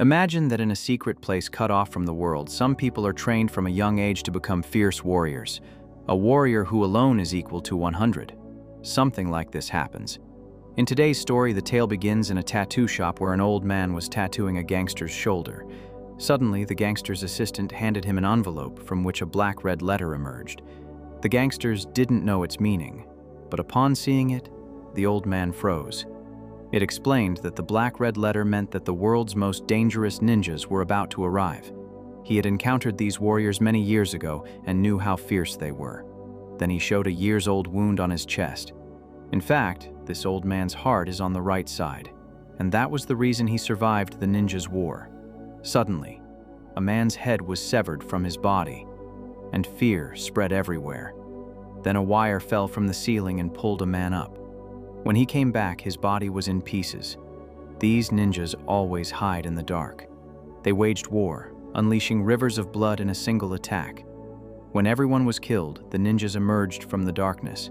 Imagine that in a secret place cut off from the world, some people are trained from a young age to become fierce warriors. A warrior who alone is equal to 100. Something like this happens. In today's story, the tale begins in a tattoo shop where an old man was tattooing a gangster's shoulder. Suddenly, the gangster's assistant handed him an envelope from which a black red letter emerged. The gangsters didn't know its meaning, but upon seeing it, the old man froze. It explained that the black red letter meant that the world's most dangerous ninjas were about to arrive. He had encountered these warriors many years ago and knew how fierce they were. Then he showed a years-old wound on his chest. In fact, this old man's heart is on the right side, and that was the reason he survived the ninjas' war. Suddenly, a man's head was severed from his body, and fear spread everywhere. Then a wire fell from the ceiling and pulled a man up. When he came back, his body was in pieces. These ninjas always hide in the dark. They waged war, unleashing rivers of blood in a single attack. When everyone was killed, the ninjas emerged from the darkness.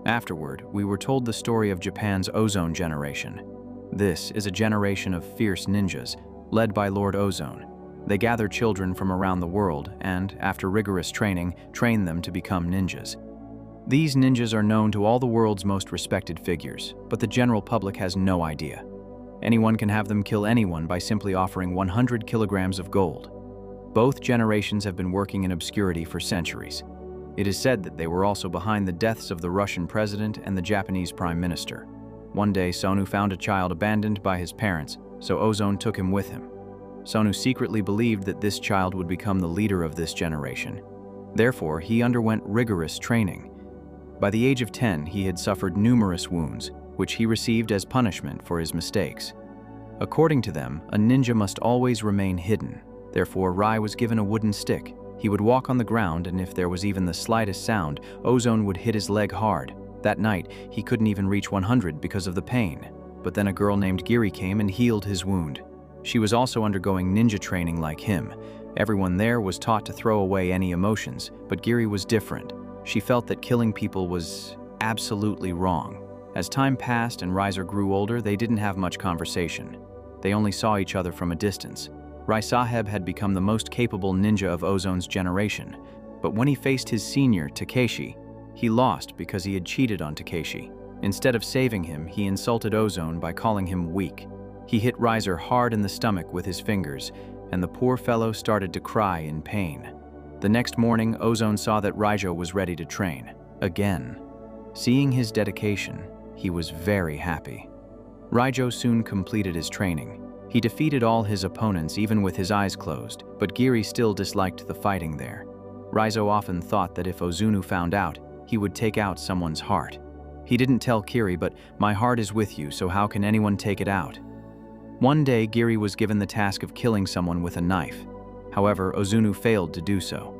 Afterward, we were told the story of Japan's Ozone generation. This is a generation of fierce ninjas, led by Lord Ozone. They gather children from around the world and, after rigorous training, train them to become ninjas. These ninjas are known to all the world's most respected figures, but the general public has no idea. Anyone can have them kill anyone by simply offering 100 kilograms of gold. Both generations have been working in obscurity for centuries. It is said that they were also behind the deaths of the Russian president and the Japanese prime minister. One day, Sonu found a child abandoned by his parents, so Ozone took him with him. Sonu secretly believed that this child would become the leader of this generation. Therefore, he underwent rigorous training. By the age of 10, he had suffered numerous wounds, which he received as punishment for his mistakes. According to them, a ninja must always remain hidden. Therefore, Rai was given a wooden stick. He would walk on the ground, and if there was even the slightest sound, Ozone would hit his leg hard. That night, he couldn't even reach 100 because of the pain. But then a girl named Giri came and healed his wound. She was also undergoing ninja training like him. Everyone there was taught to throw away any emotions, but Giri was different. She felt that killing people was absolutely wrong. As time passed and Raizo grew older, they didn't have much conversation. They only saw each other from a distance. Rai Saheb had become the most capable ninja of Ozone's generation, but when he faced his senior, Takeshi, he lost because he had cheated on Takeshi. Instead of saving him, he insulted Ozone by calling him weak. He hit Raizo hard in the stomach with his fingers, and the poor fellow started to cry in pain. The next morning, Ozone saw that Raizo was ready to train, again. Seeing his dedication, he was very happy. Raizo soon completed his training. He defeated all his opponents even with his eyes closed, but Giri still disliked the fighting there. Raizo often thought that if Ozunu found out, he would take out someone's heart. He didn't tell Giri, but "My heart is with you, so how can anyone take it out?" One day, Giri was given the task of killing someone with a knife. However, Ozunu failed to do so.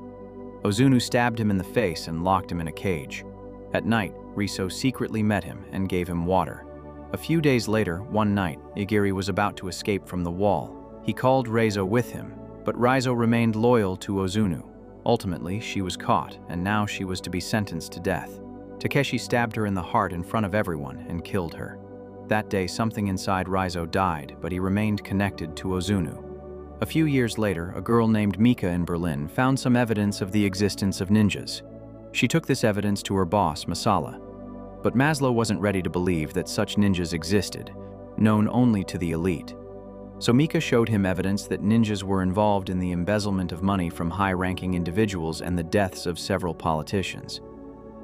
Ozunu stabbed him in the face and locked him in a cage. At night, Raizo secretly met him and gave him water. A few days later, one night, Giri was about to escape from the wall. He called Raizo with him, but Raizo remained loyal to Ozunu. Ultimately, she was caught, and now she was to be sentenced to death. Takeshi stabbed her in the heart in front of everyone and killed her. That day, something inside Raizo died, but he remained connected to Ozunu. A few years later, a girl named Mika in Berlin found some evidence of the existence of ninjas. She took this evidence to her boss, Masala. But Maslow wasn't ready to believe that such ninjas existed, known only to the elite. So Mika showed him evidence that ninjas were involved in the embezzlement of money from high-ranking individuals and the deaths of several politicians.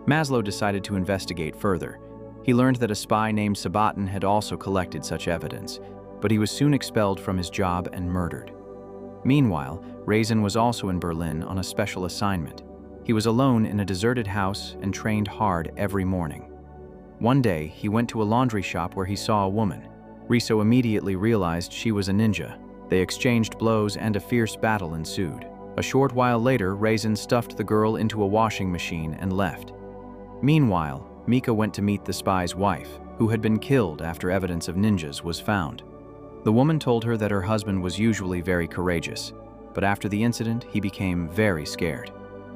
Maslow decided to investigate further. He learned that a spy named Sabatin had also collected such evidence, but he was soon expelled from his job and murdered. Meanwhile, Raizo was also in Berlin on a special assignment. He was alone in a deserted house and trained hard every morning. One day, he went to a laundry shop where he saw a woman. Raizo immediately realized she was a ninja. They exchanged blows and a fierce battle ensued. A short while later, Raizo stuffed the girl into a washing machine and left. Meanwhile, Mika went to meet the spy's wife, who had been killed after evidence of ninjas was found. The woman told her that her husband was usually very courageous, but after the incident, he became very scared.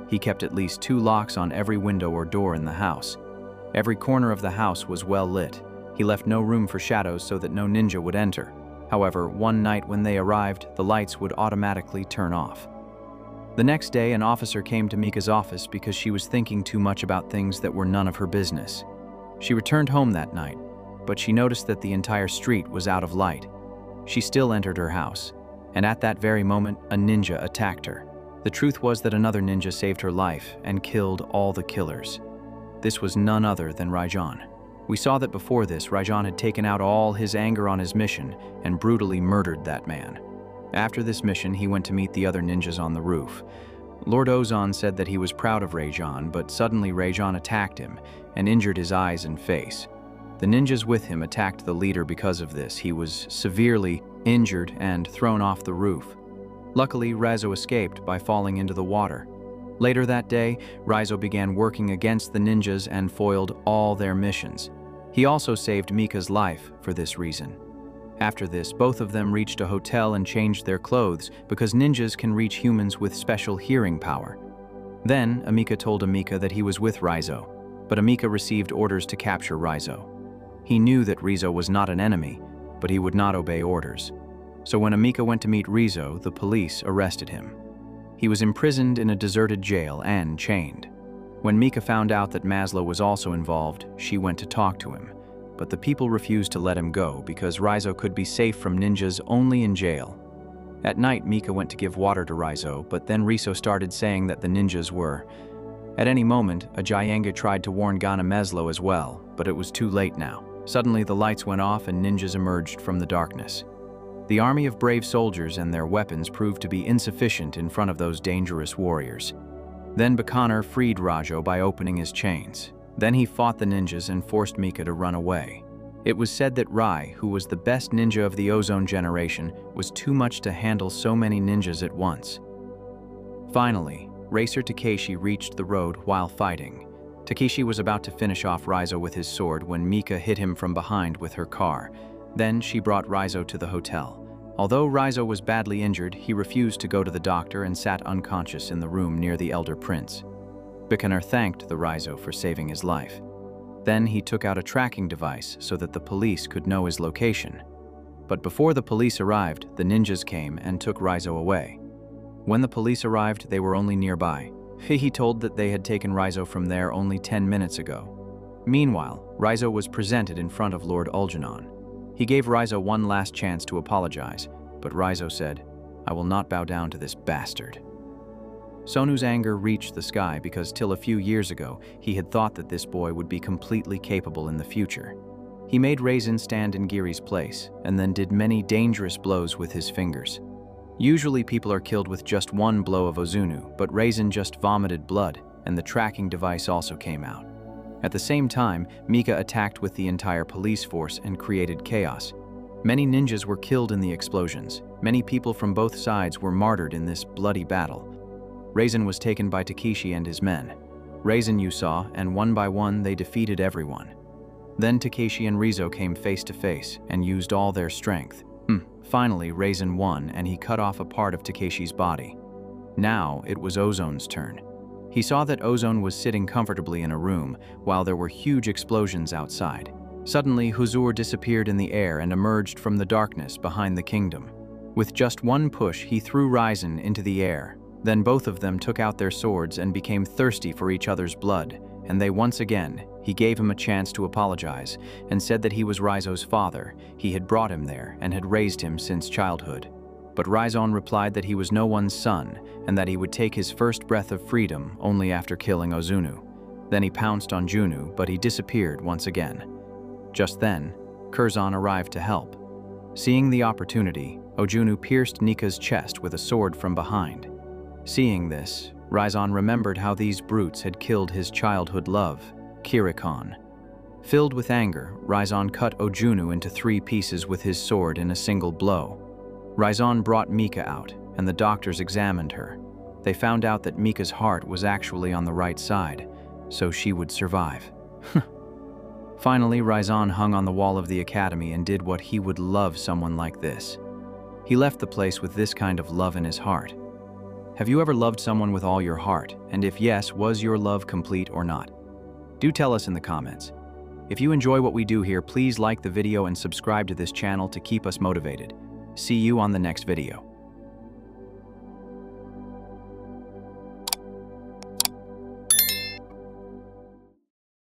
He kept at least 2 locks on every window or door in the house. Every corner of the house was well lit. He left no room for shadows so that no ninja would enter. However, one night when they arrived, the lights would automatically turn off. The next day, an officer came to Mika's office because she was thinking too much about things that were none of her business. She returned home that night, but she noticed that the entire street was out of light. She still entered her house, and at that very moment, a ninja attacked her. The truth was that another ninja saved her life and killed all the killers. This was none other than Raizo. We saw that before this, Raizo had taken out all his anger on his mission and brutally murdered that man. After this mission, he went to meet the other ninjas on the roof. Lord Ozone said that he was proud of Raizo, but suddenly Raizo attacked him and injured his eyes and face. The ninjas with him attacked the leader because of this. He was severely injured and thrown off the roof. Luckily, Raizo escaped by falling into the water. Later that day, Raizo began working against the ninjas and foiled all their missions. He also saved Mika's life for this reason. After this, both of them reached a hotel and changed their clothes because ninjas can reach humans with special hearing power. Then, Amika told Amika that he was with Raizo, but Amika received orders to capture Raizo. He knew that Raizo was not an enemy, but he would not obey orders. So when Amika went to meet Raizo, the police arrested him. He was imprisoned in a deserted jail and chained. When Mika found out that Maslow was also involved, she went to talk to him, but the people refused to let him go because Raizo could be safe from ninjas only in jail. At night, Mika went to give water to Raizo, but then Raizo started saying that the ninjas were. At any moment, a Jayanga tried to warn Gana Maslow as well, but it was too late now. Suddenly, the lights went off and ninjas emerged from the darkness. The army of brave soldiers and their weapons proved to be insufficient in front of those dangerous warriors. Then Bikaner freed Raizo by opening his chains. Then he fought the ninjas and forced Mika to run away. It was said that Rai, who was the best ninja of the Ozone generation, was too much to handle so many ninjas at once. Finally, Racer Takeshi reached the road while fighting. Takeshi was about to finish off Raizo with his sword when Mika hit him from behind with her car. Then she brought Raizo to the hotel. Although Raizo was badly injured, he refused to go to the doctor and sat unconscious in the room near the elder prince. Bikaner thanked the Raizo for saving his life. Then he took out a tracking device so that the police could know his location. But before the police arrived, the ninjas came and took Raizo away. When the police arrived, they were only nearby. He told that they had taken Raizo from there only 10 minutes ago. Meanwhile, Raizo was presented in front of Lord Ozone. He gave Raizo one last chance to apologize, but Raizo said, "I will not bow down to this bastard." Sonu's anger reached the sky because till a few years ago, he had thought that this boy would be completely capable in the future. He made Raisin stand in Giri's place and then did many dangerous blows with his fingers. Usually people are killed with just one blow of Ozunu, but Raisin just vomited blood and the tracking device also came out. At the same time, Mika attacked with the entire police force and created chaos. Many ninjas were killed in the explosions. Many people from both sides were martyred in this bloody battle. Raisin was taken by Takeshi and his men. Raisin you saw, and one by one they defeated everyone. Then Takeshi and Raizo came face to face and used all their strength. Finally, Raisin won and he cut off a part of Takeshi's body. Now it was Ozone's turn. He saw that Ozone was sitting comfortably in a room while there were huge explosions outside. Suddenly, Huzur disappeared in the air and emerged from the darkness behind the kingdom. With just one push, he threw Raisin into the air. Then both of them took out their swords and became thirsty for each other's blood, and he gave him a chance to apologize and said that he was Raizo's father. He had brought him there and had raised him since childhood. But Raizo replied that he was no one's son and that he would take his first breath of freedom only after killing Ozunu. Then he pounced on Junu, but he disappeared once again. Just then, Curzon arrived to help. Seeing the opportunity, Ojunu pierced Nika's chest with a sword from behind. Seeing this, Raizo remembered how these brutes had killed his childhood love, Kirikon. Filled with anger, Raizo cut Ojunu into 3 pieces with his sword in a single blow. Raizo brought Mika out, and the doctors examined her. They found out that Mika's heart was actually on the right side, so she would survive. Finally, Raizo hung on the wall of the academy and did what he would love someone like this. He left the place with this kind of love in his heart. Have you ever loved someone with all your heart? And if yes, was your love complete or not? Do tell us in the comments. If you enjoy what we do here, please like the video and subscribe to this channel to keep us motivated. See you on the next video.